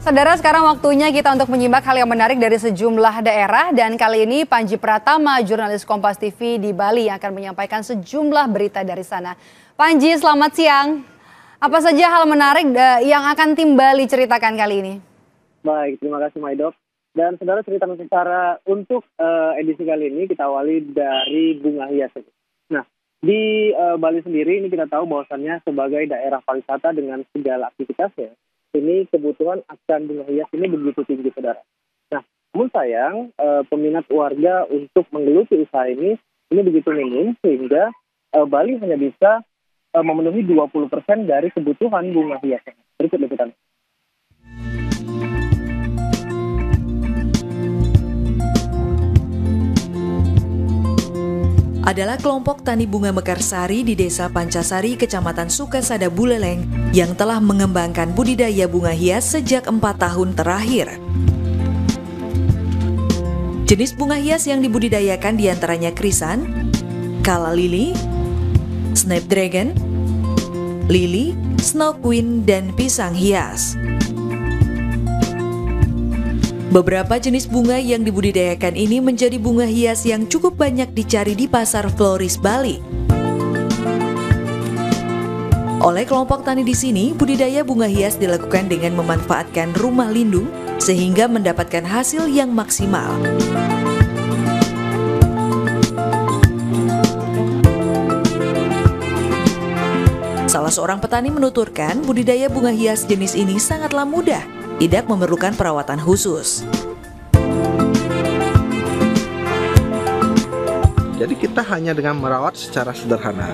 Saudara, sekarang waktunya kita untuk menyimak hal yang menarik dari sejumlah daerah. Dan kali ini Panji Pratama, jurnalis Kompas TV di Bali yang akan menyampaikan sejumlah berita dari sana. Panji, selamat siang. Apa saja hal menarik yang akan tim Bali ceritakan kali ini? Baik, terima kasih Maidop. Dan saudara, cerita Nusantara untuk edisi kali ini kita awali dari bunga hias. Nah, di Bali sendiri ini kita tahu bahwasannya sebagai daerah pariwisata dengan segala aktivitasnya, ini kebutuhan akan bunga hias ini begitu tinggi, saudara. Nah, namun sayang peminat warga untuk menggeluti usaha ini begitu minim sehingga Bali hanya bisa memenuhi 20% dari kebutuhan bunga hias. Berikut liputan. Adalah kelompok tani bunga mekarsari di Desa Pancasari, Kecamatan Sukasada, Buleleng yang telah mengembangkan budidaya bunga hias sejak 4 tahun terakhir. Jenis bunga hias yang dibudidayakan diantaranya krisan, kala lili, snapdragon, lili, snow queen, dan pisang hias. Beberapa jenis bunga yang dibudidayakan ini menjadi bunga hias yang cukup banyak dicari di pasar floris Bali. Oleh kelompok tani di sini, budidaya bunga hias dilakukan dengan memanfaatkan rumah lindung sehingga mendapatkan hasil yang maksimal. Salah seorang petani menuturkan budidaya bunga hias jenis ini sangatlah mudah, tidak memerlukan perawatan khusus. Jadi kita hanya dengan merawat secara sederhana,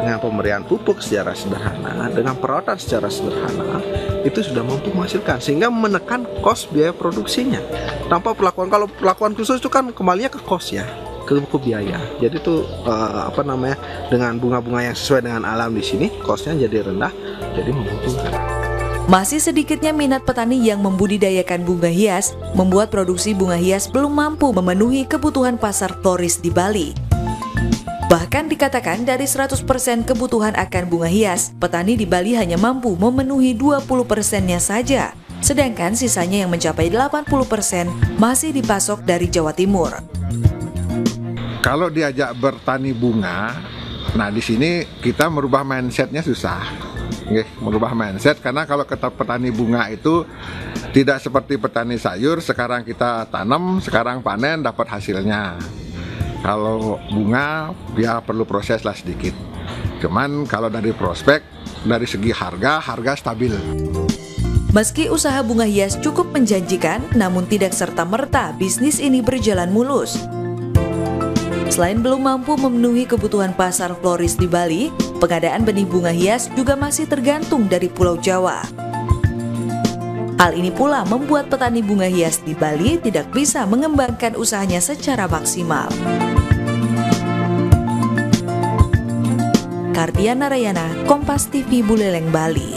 dengan pemberian pupuk secara sederhana, dengan perawatan secara sederhana, itu sudah mampu menghasilkan sehingga menekan kos biaya produksinya. Tanpa perlakuan, kalau perlakuan khusus itu kan kembalinya ke kos ya, ke biaya. Jadi itu dengan bunga-bunga yang sesuai dengan alam di sini, kosnya jadi rendah, jadi menguntungkan. Masih sedikitnya minat petani yang membudidayakan bunga hias, membuat produksi bunga hias belum mampu memenuhi kebutuhan pasar floris di Bali. Bahkan dikatakan dari 100% kebutuhan akan bunga hias, petani di Bali hanya mampu memenuhi 20%-nya saja, sedangkan sisanya yang mencapai 80% masih dipasok dari Jawa Timur. Kalau diajak bertani bunga, nah di sini kita merubah mindsetnya susah. Merubah mindset, karena kalau kita petani bunga itu tidak seperti petani sayur, sekarang kita tanam, sekarang panen dapat hasilnya. Kalau bunga dia perlu proses lah sedikit. Cuman kalau dari prospek, dari segi harga stabil. Meski usaha bunga hias cukup menjanjikan, namun tidak serta-merta bisnis ini berjalan mulus. Selain belum mampu memenuhi kebutuhan pasar floris di Bali, pengadaan benih bunga hias juga masih tergantung dari Pulau Jawa. Hal ini pula membuat petani bunga hias di Bali tidak bisa mengembangkan usahanya secara maksimal. Kartiana Rayana, Kompas TV, Buleleng, Bali.